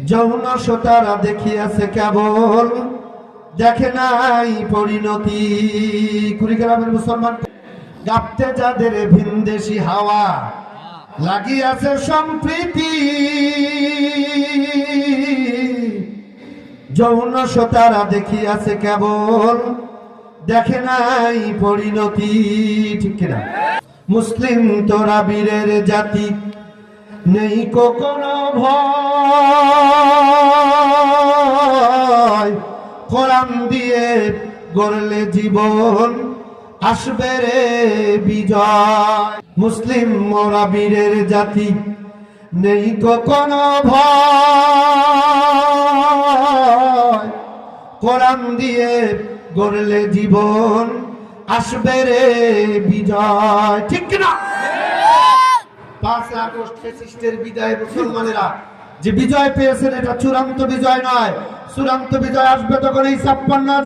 যৌন শ্রোতারা দেখিয়াছে কেবল, দেখে নাই পরিণতি। কুড়িগ্রামের মুসলমান গাপ্তে যাদের ভিনদেশি হাওয়া লাগিয়াছে সম্প্রীতি, যৌন শ্রোতারা দেখিয়াছে কেবল, দেখে নাই পরিণতি। ঠিক কিনা? মুসলিম তোরা বীরের জাতি, নেই কোনো ভয়, কোরআন দিয়ে গড়লে জীবন, আসবে রে বিজয়। মুসলিম মোরা বীরের জাতি, নেই কোনো ভয়, কোরআন দিয়ে গড়লে জীবন, আসবে রে বিজয়। ঠিক না? 5 আগস্ট ফ্যাসিস্টের বিদায় মুসলমানেরা যে বিজয় পেয়েছেন, এটা চূড়ান্ত বিজয় নয়। চূড়ান্ত বিজয় আসবে তখন এই 56